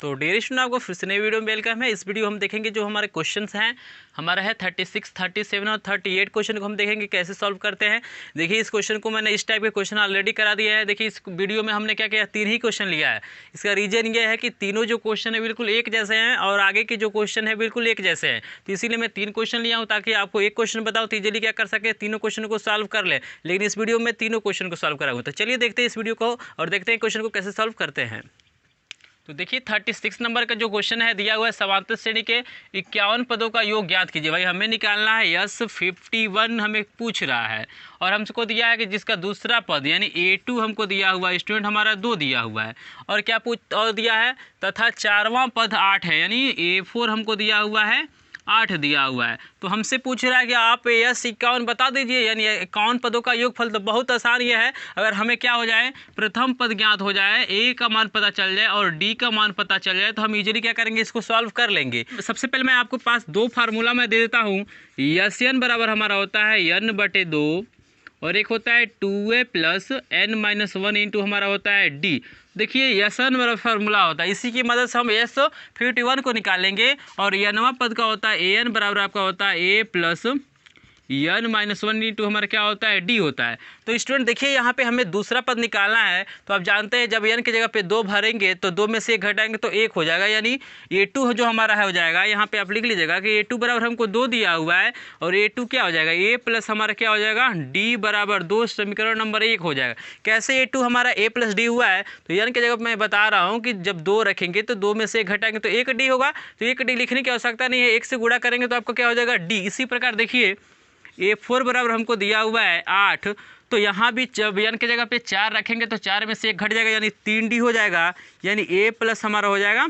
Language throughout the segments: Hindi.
तो डियर स्टूडेंट, आपको फिर से नई वीडियो में वेलकम है। इस वीडियो हम देखेंगे जो हमारे क्वेश्चंस हैं, हमारा है 36, 37 और 38 क्वेश्चन को हम देखेंगे कैसे सॉल्व करते हैं। देखिए, इस क्वेश्चन को मैंने इस टाइप के क्वेश्चन ऑलरेडी करा दिया है। देखिए, इस वीडियो में हमने क्या किया, 3 ही क्वेश्चन लिया है। इसका रीजन ये है कि तीनों जो क्वेश्चन है बिल्कुल एक जैसे हैं और आगे के जो क्वेश्चन है बिल्कुल एक जैसे हैं। तो इसीलिए मैं 3 क्वेश्चन लिया हूँ ताकि आपको एक क्वेश्चन बताओ तो इजीली क्या कर सके, तीनों क्वेश्चन को सॉल्व कर ले। लेकिन इस वीडियो में तीनों क्वेश्चन को सॉल्व कराऊंगा। तो चलिए देखते हैं इस वीडियो को और देखते हैं क्वेश्चन को कैसे सॉल्व करते हैं। तो देखिए 36 नंबर का जो क्वेश्चन है दिया हुआ है, समांतर श्रेणी के 51 पदों का योग ज्ञात कीजिए। भाई हमें निकालना है यस 51 हमें पूछ रहा है और हमको दिया है कि जिसका दूसरा पद यानी A2 हमको दिया हुआ है, स्टूडेंट हमारा 2 दिया हुआ है और क्या और दिया है तथा 4वां पद 8 है, यानी A4 हमको दिया हुआ है 8 दिया हुआ है। तो हमसे पूछ रहा है कि आप यस 51 बता दीजिए, यानी 51 पदों का योगफल। तो बहुत आसान ये है, अगर हमें क्या हो जाए, प्रथम पद ज्ञात हो जाए, ए का मान पता चल जाए और डी का मान पता चल जाए तो हम इजीली क्या करेंगे, इसको सॉल्व कर लेंगे। सबसे पहले मैं आपको पास 2 फार्मूला मैं दे देता हूँ। यस एन बराबर हमारा होता है n/2 और एक होता है 2a + n-1 इंटू हमारा होता है d। देखिए यस एन बराबर फार्मूला होता है, इसी की मदद से हम यस 51 को निकालेंगे और n वां पद का होता है an बराबर आपका होता है a + n-1 इंटू हमारा क्या होता है d होता है। तो स्टूडेंट देखिए यहाँ पे हमें दूसरा पद निकालना है। तो आप जानते हैं जब n की जगह पे 2 भरेंगे तो 2 में से 1 घटाएंगे तो 1 हो जाएगा, यानी A2 जो हमारा है हो जाएगा। यहाँ पे आप लिख लीजिएगा कि A2 बराबर हमको 2 दिया हुआ है और A2 क्या हो जाएगा, a प्लस हमारा क्या हो जाएगा d बराबर 2, समीकरण नंबर 1 हो जाएगा। कैसे A2 हमारा a + d हुआ है, तो n की जगह मैं बता रहा हूँ कि जब 2 रखेंगे तो 2 में से 1 घटाएंगे तो 1 d होगा। तो 1 d लिखने की आवश्यकता नहीं है, 1 से गुणा करेंगे तो आपको क्या हो जाएगा d। इसी प्रकार देखिए A4 बराबर हमको दिया हुआ है 8, तो यहाँ भी जब n की जगह पे 4 रखेंगे तो 4 में से 1 घट जाएगा, यानी 3d हो जाएगा, यानी a प्लस हमारा हो जाएगा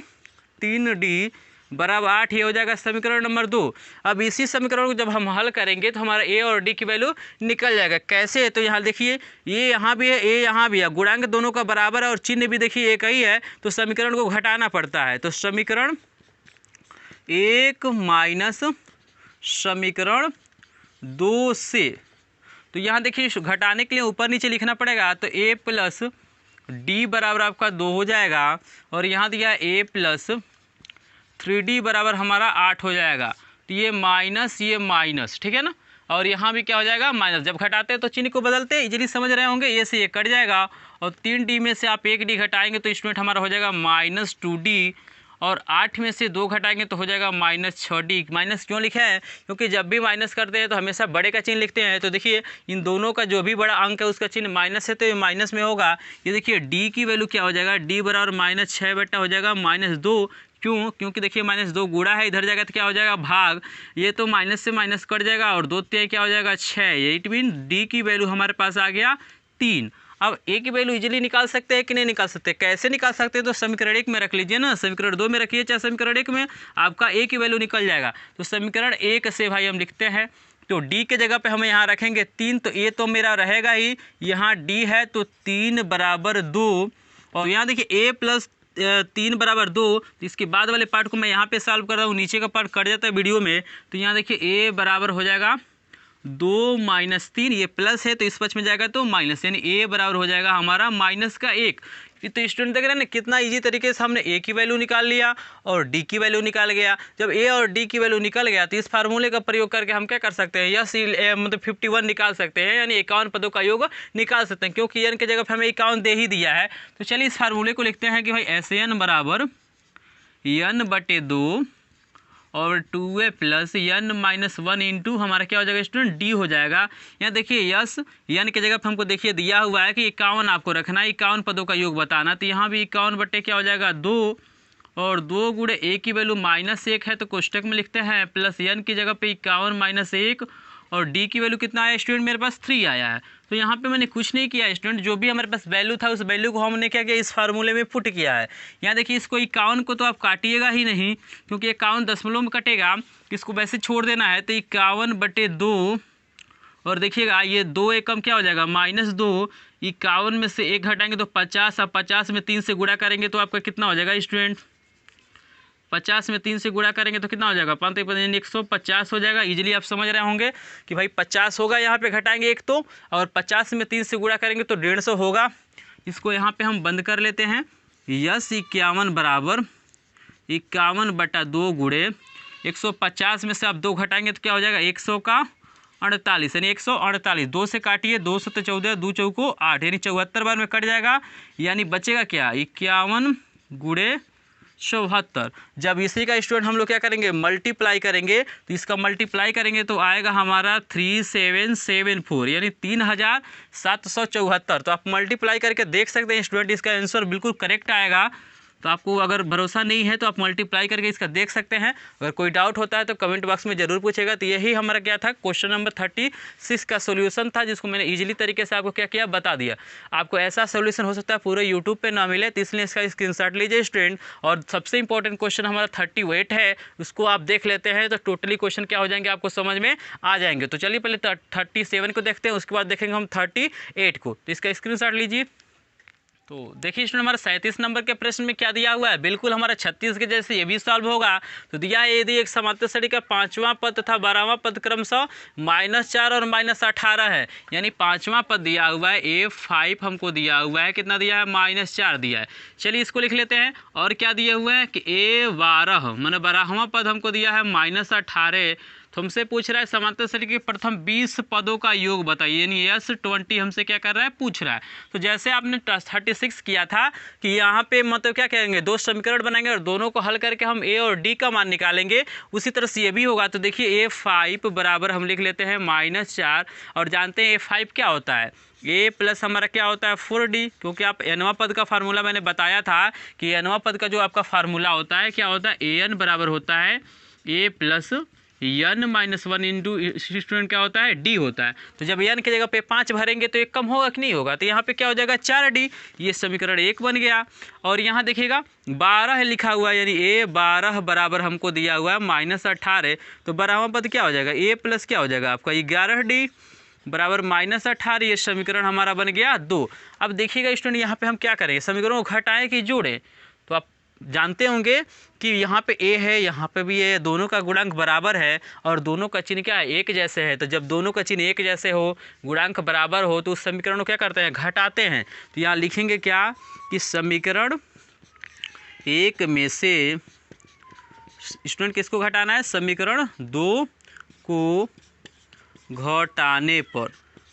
3d बराबर 8, ये हो जाएगा समीकरण नंबर 2। अब इसी समीकरण को जब हम हल करेंगे तो हमारा a और d की वैल्यू निकल जाएगा। कैसे, तो यहाँ देखिए ये यहाँ भी है, a यहाँ भी है, गुणांक दोनों का बराबर है और चिन्ह भी देखिए एक ही है, तो समीकरण को घटाना पड़ता है। तो समीकरण 1 माइनस समीकरण 2 से, तो यहाँ देखिए घटाने के लिए ऊपर नीचे लिखना पड़ेगा। तो a + d बराबर आपका 2 हो जाएगा और यहाँ दिया a + 3d बराबर हमारा 8 हो जाएगा। तो ये माइनस, ठीक है ना, और यहाँ भी क्या हो जाएगा माइनस। जब घटाते हैं तो चिन्ह को बदलते हैं, इजीली समझ रहे होंगे, ये से ये कट जाएगा और 3d में से आप 1d घटाएंगे तो स्टूडेंट हमारा हो जाएगा -2d और 8 में से 2 घटाएंगे तो हो जाएगा -6d। माइनस क्यों लिखा है, क्योंकि जब भी माइनस करते हैं तो हमेशा बड़े का चिन्ह लिखते हैं। तो देखिए इन दोनों का जो भी बड़ा अंक है उसका चिन्ह माइनस है, तो ये माइनस में होगा। ये देखिए d की वैल्यू क्या हो जाएगा, d बराबर -6 हो जाएगा -2। क्यों, क्योंकि देखिए -2 गुणा है, इधर जाएगा तो क्या हो जाएगा भाग, ये तो माइनस से माइनस कट जाएगा और 2 3 क्या हो जाएगा 6। इट मीन d की वैल्यू हमारे पास आ गया 3। अब a की वैल्यू इजीली निकाल सकते हैं कि नहीं निकाल सकते, कैसे निकाल सकते हैं, तो समीकरण 1 में रख लीजिए ना, समीकरण 2 में रखिए चाहे समीकरण 1 में, आपका a की वैल्यू निकल जाएगा। तो समीकरण 1 से भाई हम लिखते हैं, तो d के जगह पे हम यहाँ रखेंगे 3, तो a तो मेरा रहेगा ही, यहाँ d है तो 3 बराबर 2 और यहाँ देखिए a + 3 बराबर 2। तो इसके बाद वाले पार्ट को मैं यहाँ पे सॉल्व कर रहा हूँ, नीचे का पार्ट कट जाता है वीडियो में। तो यहाँ देखिए a बराबर हो जाएगा 2 - 3, ये प्लस है तो इस पक्ष में जाएगा तो माइनस, यानी a बराबर हो जाएगा हमारा -1। तो स्टूडेंट देख रहे हैं ना कितना इजी तरीके से हमने a की वैल्यू निकाल लिया और d की वैल्यू निकाल गया। जब a और d की वैल्यू निकल गया तो इस फार्मूले का प्रयोग करके हम क्या कर सकते हैं, यस मतलब 51 निकाल सकते हैं, यानी 51 पदों का योग निकाल सकते हैं, क्योंकि n की जगह पर हमें 51 दे ही दिया है। तो चलिए इस फार्मूले को लिखते हैं कि भाई SN बराबर n/2 और 2a + n-1 इंटू हमारा क्या हो जाएगा स्टूडेंट d हो जाएगा। यहाँ देखिए यस n की जगह पर हमको देखिए दिया हुआ है कि 51 आपको रखना है, 51 पदों का योग बताना। तो यहाँ भी 51 बटे क्या हो जाएगा 2 और 2 गुणे a की वैल्यू -1 है तो कोष्टक में लिखते हैं, प्लस n की जगह पे 51 - 1 और d की वैल्यू कितना आया स्टूडेंट, मेरे पास 3 आया है। तो यहाँ पे मैंने कुछ नहीं किया स्टूडेंट, जो भी हमारे पास वैल्यू था उस वैल्यू को हमने क्या किया, इस फार्मूले में पुट किया है। यहाँ देखिए इसको 51 को तो आप काटिएगा ही नहीं, क्योंकि 51 दशमलव में कटेगा, इसको वैसे छोड़ देना है। तो 51/2 और देखिएगा ये 2 एकम क्या हो जाएगा -2, 51 में से 1 घटाएंगे तो 50, अब 50 में 3 से गुणा करेंगे तो आपका कितना हो जाएगा स्टूडेंट, 50 में 3 से गुणा करेंगे तो कितना हो जाएगा 5 150 हो जाएगा। इजीली आप समझ रहे होंगे कि भाई 50 होगा, यहाँ पे घटाएंगे 1 तो, और 50 में 3 से गुणा करेंगे तो 150 होगा। इसको यहाँ पे हम बंद कर लेते हैं। यस 51 बराबर 51/2 गुणे 150 में से आप 2 घटाएंगे तो क्या हो जाएगा 100 का 48 यानी 148। 2 से काटिए, 2 से तो 14, 2 चौको 8 यानी 74 बार में कट जाएगा। यानी बचेगा क्या 51 गुणे 74। जब इसी का स्टूडेंट हम लोग क्या करेंगे मल्टीप्लाई करेंगे तो इसका मल्टीप्लाई करेंगे तो आएगा हमारा 3774 यानी 3774। तो आप मल्टीप्लाई करके देख सकते हैं स्टूडेंट, इसका आंसर बिल्कुल करेक्ट आएगा। तो आपको अगर भरोसा नहीं है तो आप मल्टीप्लाई करके इसका देख सकते हैं। अगर कोई डाउट होता है तो कमेंट बॉक्स में जरूर पूछेगा। तो यही हमारा क्या था क्वेश्चन नंबर 36 का सॉल्यूशन था, जिसको मैंने इजीली तरीके से आपको क्या किया बता दिया। आपको ऐसा सॉल्यूशन हो सकता है पूरे यूट्यूब पे ना मिले, तो इसलिए इसका स्क्रीनशॉट लीजिए स्टूडेंट। और सबसे इंपॉर्टेंट क्वेश्चन हमारा 38 है, उसको आप देख लेते हैं तो टोटली क्वेश्चन क्या हो जाएंगे आपको समझ में आ जाएंगे। तो चलिए पहले 37 को देखते हैं, उसके बाद देखेंगे हम 38 को। तो इसका स्क्रीनशॉट लीजिए। तो देखिए स्टूडेंट हमारा 37 नंबर के प्रश्न में क्या दिया हुआ है, बिल्कुल हमारा 36 के जैसे ये भी सॉल्व होगा। तो दिया है यदि एक समांतर श्रेणी का 5वां पद तथा 12वां पद क्रमशः -4 और -18 है, यानी 5वां पद दिया हुआ है A5 हमको दिया हुआ है, कितना दिया है -4 दिया है। चलिए इसको लिख लेते हैं। और क्या दिए हुए हैं कि A12 मैंने 12वां पद हमको दिया है -18। तो हमसे पूछ रहा है समांतर श्रेणी के प्रथम 20 पदों का योग बताइए, यानी S20 हमसे क्या कर रहा है पूछ रहा है। तो जैसे आपने 36 किया था कि यहाँ पे मतलब क्या करेंगे 2 समीकरण बनाएंगे और दोनों को हल करके हम A और D का मान निकालेंगे, उसी तरह से ये भी होगा। तो देखिए A5 बराबर हम लिख लेते हैं -4 और जानते हैं A5 क्या होता है, A प्लस हमारा क्या होता है 4D, क्योंकि आप nवां पद का फार्मूला मैंने बताया था कि nवां पद का जो आपका फार्मूला होता है क्या होता है AN बराबर होता है A plus n-1 into student क्या होता है D होता है। तो जब n की जगह पे 5 भरेंगे तो 1 कम होगा कि नहीं होगा, तो यहाँ पे क्या हो जाएगा 4D, ये समीकरण 1 बन गया। और यहाँ देखिएगा 12 लिखा हुआ है, यानी A12 बराबर हमको दिया हुआ है -18। तो 12वां पद क्या हो जाएगा A प्लस क्या हो जाएगा आपका 11D बराबर -18। ये समीकरण हमारा बन गया 2। अब देखिएगा स्टूडेंट यहाँ पे हम क्या करेंगे, समीकरणों को घटाएं कि जोड़ें। तो आप जानते होंगे कि यहाँ पे A है, यहाँ पे भी A, दोनों का गुणांक बराबर है और दोनों का चिन्ह क्या है एक जैसे है। तो जब दोनों का चिन्ह एक जैसे हो, गुणांक बराबर हो, तो उस समीकरण को क्या करते हैं घटाते हैं। तो यहाँ लिखेंगे क्या कि समीकरण 1 में से स्टूडेंट किसको घटाना है, समीकरण 2 को घटाने पर।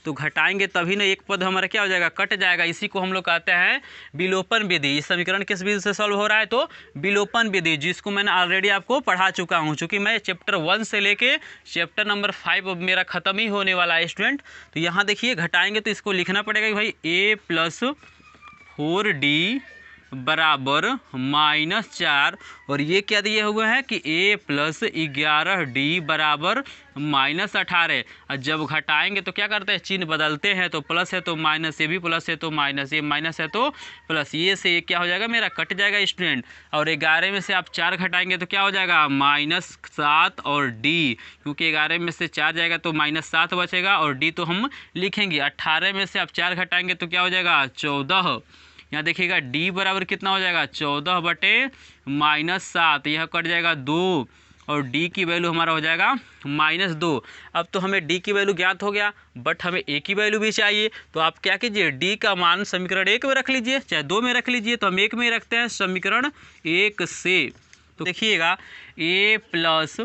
तो घटाएंगे तभी ना एक पद हमारा क्या हो जाएगा कट जाएगा। इसी को हम लोग कहते हैं विलोपन विधि। इस समीकरण किस विधि से सॉल्व हो रहा है, तो विलोपन विधि, जिसको मैंने ऑलरेडी आपको पढ़ा चुका हूं। चूँकि मैं चैप्टर 1 से लेके चैप्टर नंबर 5 अब मेरा खत्म ही होने वाला है स्टूडेंट। तो यहाँ देखिए घटाएंगे तो इसको लिखना पड़ेगा कि भाई A प्लस 4D बराबर -4 और ये क्या दिए हुए हैं कि A प्लस 11D बराबर -18। और जब घटाएंगे तो क्या करते हैं चिन्ह बदलते हैं, तो प्लस है तो माइनस, ये भी प्लस है तो माइनस, ये माइनस है तो प्लस, ये से ये क्या हो जाएगा मेरा कट जाएगा स्टूडेंट। और 11 में से आप 4 घटाएंगे तो क्या हो जाएगा -7 और D, क्योंकि 11 में से 4 जाएगा तो -7 बचेगा और D तो हम लिखेंगे। 18 में से आप 4 घटाएंगे तो क्या हो जाएगा 14। यहाँ देखिएगा D बराबर कितना हो जाएगा 14/-7, यह कट जाएगा 2 और D की वैल्यू हमारा हो जाएगा -2। अब तो हमें D की वैल्यू ज्ञात हो गया, बट हमें A की वैल्यू भी चाहिए। तो आप क्या कीजिए D का मान समीकरण 1 में रख लीजिए, चाहे 2 में रख लीजिए। तो हम 1 में रखते हैं समीकरण 1 से। तो देखिएगा A प्लस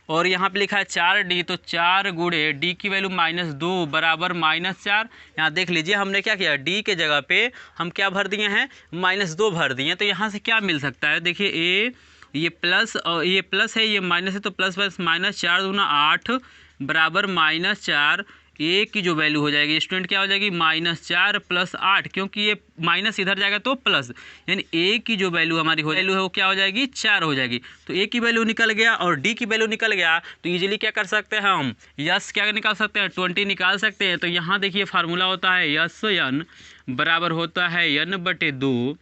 और यहाँ पे लिखा है 4D, तो 4 गुणे D की वैल्यू -2 बराबर -4। यहाँ देख लीजिए हमने क्या किया D के जगह पे हम क्या भर दिए हैं -2 भर दिए। तो यहाँ से क्या मिल सकता है, देखिए A ये प्लस और ये प्लस है, ये माइनस है, तो प्लस प्लस -4 दूना 8 बराबर -4। A की जो वैल्यू हो जाएगी स्टूडेंट क्या हो जाएगी -4 + 8, क्योंकि ये माइनस इधर जाएगा तो प्लस, यानी A की जो वैल्यू हमारी वैल्यू है वो क्या हो जाएगी 4 हो जाएगी। तो A की वैल्यू निकल गया और D की वैल्यू निकल गया। तो इजीली क्या कर सकते हैं हम यस क्या निकाल सकते हैं 20 निकाल सकते हैं। तो यहाँ देखिए फार्मूला होता है यस n बराबर होता है n/2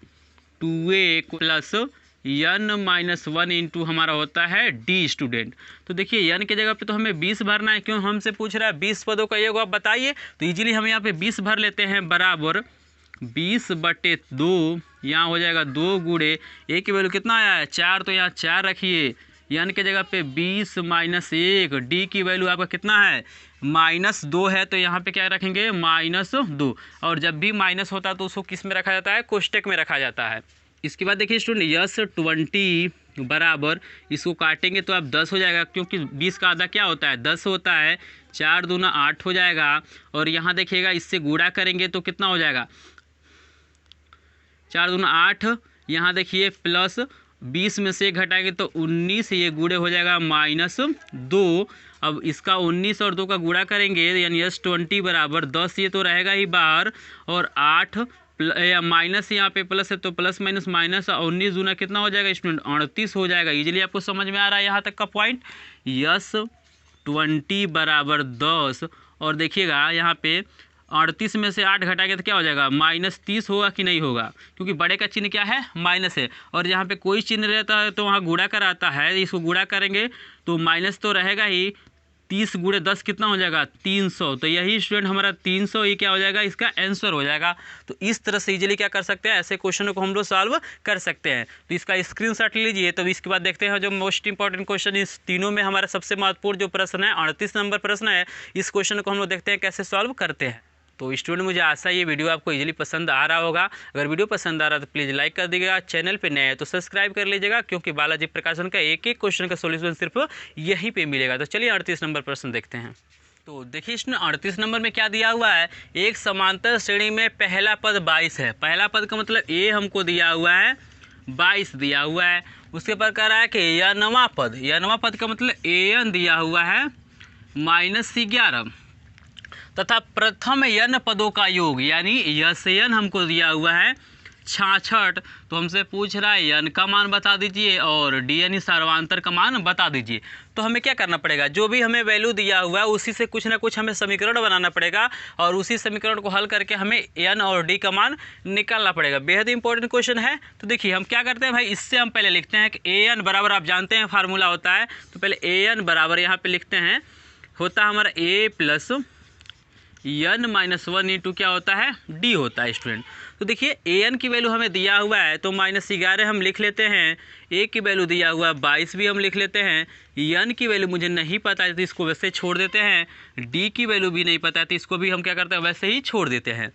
2A plus n-1 into हमारा होता है D स्टूडेंट। तो देखिए n के जगह पे तो हमें 20 भरना है, क्यों हमसे पूछ रहा है 20 पदों का योग आप बताइए। तो इजीली हम यहाँ पे 20 भर लेते हैं बराबर 20/2, यहाँ हो जाएगा 2 गुणे A की वैल्यू कितना आया है 4, तो यहाँ 4 रखिए, n के जगह पे 20 - 1, D की वैल्यू आपका कितना है -2 है, तो यहाँ पे क्या रखेंगे -2। और जब भी माइनस होता है तो उसको किस में रखा जाता है कोष्टक में रखा जाता है। इसके बाद देखिए स्टूडेंट यस 20 बराबर, इसको काटेंगे तो अब 10 हो जाएगा, क्योंकि 20 का आधा क्या होता है 10 होता है। 4 दूना 8 हो जाएगा। और यहाँ देखिएगा इससे गुणा करेंगे तो कितना हो जाएगा 4 दूना 8। यहाँ देखिए प्लस 20 में से घटाएंगे तो 19, ये गुणे हो जाएगा -2। अब इसका 19 और 2 का गुणा करेंगे यानी यस 20 बराबर 10, ये तो रहेगा ही बाहर, और 8 या माइनस यहाँ पे प्लस है तो प्लस माइनस माइनस, 19 दूना कितना हो जाएगा स्टूडेंट 38 हो जाएगा। इजीली आपको समझ में आ रहा है यहाँ तक का पॉइंट। यस 20 बराबर 10, और देखिएगा यहाँ पे 38 में से 8 घटाएंगे तो क्या हो जाएगा -30 होगा कि नहीं होगा, क्योंकि बड़े का चिन्ह क्या है माइनस है, और जहाँ पे कोई चिन्ह रहता है तो वहाँ गुणा कराता है, इसको गुणा करेंगे तो माइनस तो रहेगा ही। 30 गुणे 10 कितना हो जाएगा 300, तो यही स्टूडेंट हमारा 300 ही क्या हो जाएगा इसका आंसर हो जाएगा। तो इस तरह से इजीली क्या कर सकते हैं, ऐसे क्वेश्चनों को हम लोग सॉल्व कर सकते हैं। तो इसका स्क्रीनशॉट लीजिए। तो इसके बाद देखते हैं जो मोस्ट इंपॉर्टेंट क्वेश्चन, इस तीनों में हमारा सबसे महत्वपूर्ण जो प्रश्न है 38 नंबर प्रश्न है, इस क्वेश्चन को हम लोग देखते हैं कैसे सॉल्व करते हैं। तो स्टूडेंट मुझे आशा है ये वीडियो आपको इजीली पसंद आ रहा होगा। अगर वीडियो पसंद आ रहा है तो प्लीज़ लाइक कर दीजिएगा, चैनल पे नए हैं तो सब्सक्राइब कर लीजिएगा, क्योंकि बालाजी प्रकाशन का एक एक क्वेश्चन का सॉल्यूशन सिर्फ यहीं पे मिलेगा। तो चलिए 38 नंबर प्रश्न देखते हैं। तो देखिए इसमें 38 नंबर में क्या दिया हुआ है, एक समांतर श्रेणी में पहला पद 22 है। पहला पद का मतलब ए हमको दिया हुआ है 22 दिया हुआ है। उसके पर कह रहा है कि यह नवा पद का मतलब an दिया हुआ है -11 तथा प्रथम n पदों का योग यानी यस n हमको दिया हुआ है 66। तो हमसे पूछ रहा है n का मान बता दीजिए और d यानी सर्वांतर का मान बता दीजिए। तो हमें क्या करना पड़ेगा, जो भी हमें वैल्यू दिया हुआ है उसी से कुछ ना कुछ हमें समीकरण बनाना पड़ेगा, और उसी समीकरण को हल करके हमें n और d का मान निकालना पड़ेगा। बेहद इंपॉर्टेंट क्वेश्चन है। तो देखिए हम क्या करते हैं भाई, इससे हम पहले लिखते हैं कि an बराबर, आप जानते हैं फार्मूला होता है, तो पहले an बराबर यहाँ पे लिखते हैं, होता है हमारा a प्लस n-1 इंटू क्या होता है d होता है स्टूडेंट। तो देखिए an की वैल्यू हमें दिया हुआ है तो -11 हम लिख लेते हैं, a की वैल्यू दिया हुआ है 22 भी हम लिख लेते हैं, n की वैल्यू मुझे नहीं पता है तो इसको वैसे छोड़ देते हैं, d की वैल्यू भी नहीं पता है तो इसको भी हम क्या करते हैं वैसे ही छोड़ देते हैं।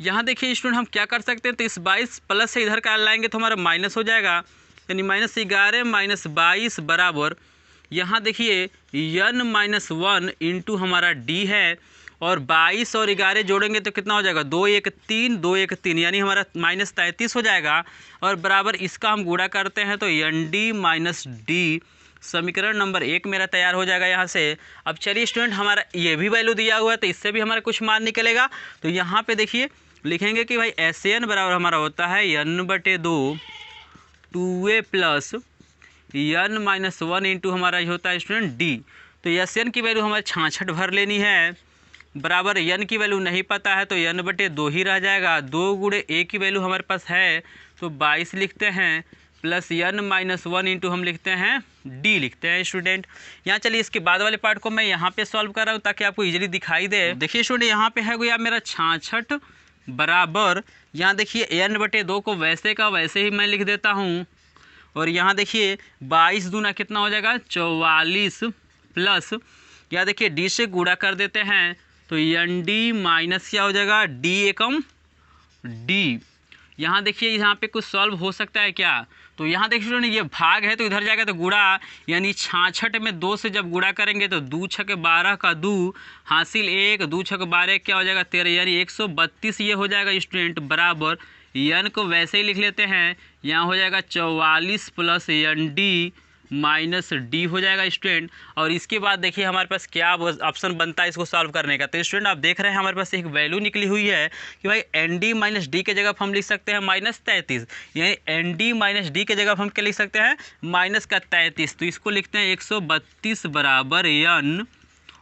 यहाँ देखिए स्टूडेंट हम क्या कर सकते हैं, तो इस 22 प्लस से इधर का लाएंगे तो हमारा माइनस हो जाएगा, यानी -11 - 22 बराबर, यहाँ देखिए n-1 इंटू हमारा d है, और 22 और 11 जोड़ेंगे तो कितना हो जाएगा 2 1 3 यानी हमारा -33 हो जाएगा, और बराबर इसका हम गुणा करते हैं तो ND - D समीकरण नंबर 1 मेरा तैयार हो जाएगा यहाँ से। अब चलिए स्टूडेंट हमारा ये भी वैल्यू दिया हुआ है तो इससे भी हमारा कुछ मान निकलेगा। तो यहाँ पे देखिए लिखेंगे कि भाई SN बराबर हमारा होता है n/2 2a plus n-1 into हमारा होता है स्टूडेंट d। तो SN की वैल्यू हमारे 66 भर लेनी है, बराबर n की वैल्यू नहीं पता है तो n/2 ही रह जाएगा। 2 गुणे a की वैल्यू हमारे पास है तो 22 लिखते हैं, प्लस n-1 इंटू हम लिखते हैं d लिखते हैं स्टूडेंट। यहाँ चलिए इसके बाद वाले पार्ट को मैं यहाँ पे सॉल्व कर रहा हूँ ताकि आपको इजीली दिखाई दे। देखिए स्टूडेंट यहाँ पे है कोई मेरा 66 बराबर, यहाँ देखिए n/2 को वैसे का वैसे ही मैं लिख देता हूँ, और यहाँ देखिए 22 दूना कितना हो जाएगा 44 प्लस, यहाँ देखिए d से गुणा कर देते हैं तो ND माइनस क्या हो जाएगा D एकम D। यहाँ देखिए यहाँ पे कुछ सॉल्व हो सकता है क्या, तो यहाँ देखिए स्टूडेंट ये भाग है तो इधर जाएगा तो गुणा, यानी 66 में 2 से जब गुणा करेंगे तो 2 छके 12 का 2 हासिल 1, 2 छके 12 क्या हो जाएगा 13, यानी 132 ये हो जाएगा स्टूडेंट, बराबर n को वैसे ही लिख लेते हैं, यहाँ हो जाएगा 44 प्लस ND माइनस D हो जाएगा स्टूडेंट। और इसके बाद देखिए हमारे पास क्या ऑप्शन बनता है इसको सॉल्व करने का। तो स्टूडेंट आप देख रहे हैं हमारे पास एक वैल्यू निकली हुई है कि भाई ND - D के जगह हम लिख सकते हैं -33, यानी ND - D के जगह हम क्या लिख सकते हैं -33। तो इसको लिखते हैं 132 बराबर n,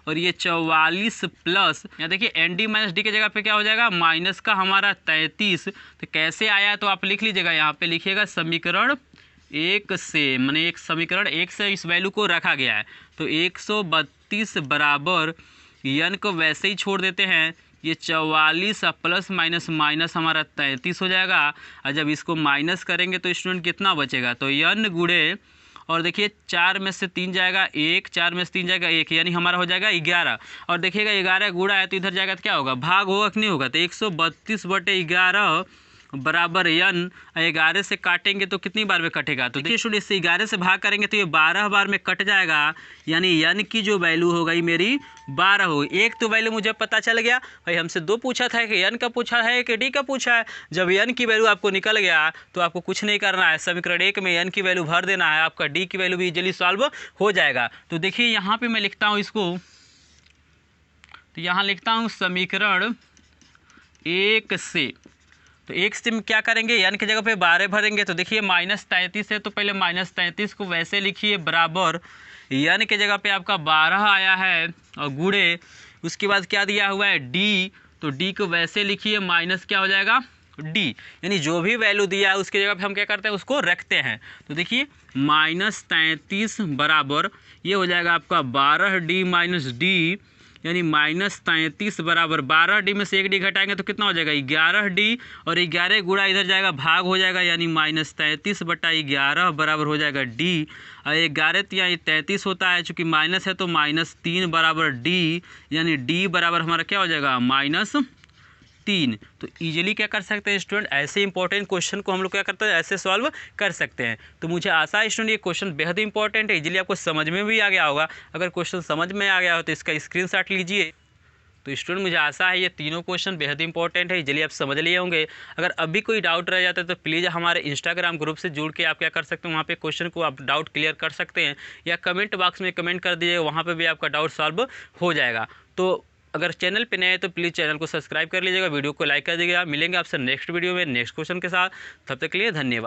और ये 44 प्लस, यहाँ देखिए ND - D के जगह पे क्या हो जाएगा माइनस का हमारा 33। तो कैसे आया तो आप लिख लीजिएगा, यहाँ पे लिखिएगा समीकरण 1 से, मैंने एक समीकरण 1 से इस वैल्यू को रखा गया है। तो 132 बराबर n को वैसे ही छोड़ देते हैं, ये 44 प्लस माइनस माइनस हमारा 33 हो जाएगा, और जब इसको माइनस करेंगे तो स्टूडेंट कितना बचेगा, तो n गुणे, और देखिए 4 में से 3 जाएगा 1, 4 में से 3 जाएगा 1, यानी हमारा हो जाएगा 11, और देखिएगा 11 गुणा है तो इधर जाएगा तो क्या होगा भाग होगा कि नहीं होगा, तो 132/11 बराबर n, 11 से काटेंगे तो कितनी बार में कटेगा, तो देखिए स्टूडेंट इससे 11 से भाग करेंगे तो ये 12 बार में कट जाएगा, यानी n की जो वैल्यू हो गई मेरी 12 होगी। एक तो वैल्यू मुझे पता चल गया भाई, हमसे दो पूछा था कि n का पूछा है कि d का पूछा है। जब n की वैल्यू आपको निकल गया तो आपको कुछ नहीं करना है, समीकरण 1 में n की वैल्यू भर देना है, आपका d की वैल्यू भी इजीली सॉल्व हो जाएगा। तो देखिए यहाँ पे मैं लिखता हूँ इसको, तो यहाँ लिखता हूँ समीकरण 1 से, तो 1 से क्या करेंगे, n की जगह पे 12 भरेंगे, तो देखिए -33 है तो पहले -33 को वैसे लिखिए बराबर n की जगह पे आपका 12 आया है और गुणे उसके बाद क्या दिया हुआ है d, तो d को वैसे लिखिए माइनस क्या हो जाएगा d, यानी जो भी वैल्यू दिया है उसकी जगह पे हम क्या करते हैं उसको रखते हैं। तो देखिए -33 बराबर ये हो जाएगा आपका 12d माइनस d, यानी -33 बराबर 12d में से 1d घटाएंगे तो कितना हो जाएगा 11d, और 11 गुणा इधर जाएगा भाग हो जाएगा, यानी -33/11 बराबर हो जाएगा d, और 11 या 33 होता है, चूँकि माइनस है तो -3 बराबर d, यानी d बराबर हमारा क्या हो जाएगा -3। तो इजीली क्या कर सकते हैं स्टूडेंट, ऐसे इंपॉर्टेंट क्वेश्चन को हम लोग क्या करते हैं ऐसे सॉल्व कर सकते हैं। तो मुझे आशा है स्टूडेंट ये क्वेश्चन बेहद इंपॉर्टेंट है, इजीली आपको समझ में भी आ गया होगा। अगर क्वेश्चन समझ में आ गया हो तो इसका स्क्रीनशॉट लीजिए। तो स्टूडेंट मुझे आशा है ये तीनों क्वेश्चन बेहद इंपॉर्टेंट है, इजीली आप समझ लिए होंगे। अगर अभी कोई डाउट रह जाता है तो प्लीज़ हमारे इंस्टाग्राम ग्रुप से जुड़ के आप क्या कर सकते हैं, वहाँ पे क्वेश्चन को आप डाउट क्लियर कर सकते हैं, या कमेंट बॉक्स में कमेंट कर दीजिए, वहाँ पे भी आपका डाउट सॉल्व हो जाएगा। तो अगर चैनल पे नए हैं तो प्लीज़ चैनल को सब्सक्राइब कर लीजिएगा, वीडियो को लाइक कर दीजिएगा। मिलेंगे आपसे नेक्स्ट वीडियो में नेक्स्ट क्वेश्चन के साथ, तब तक के लिए धन्यवाद।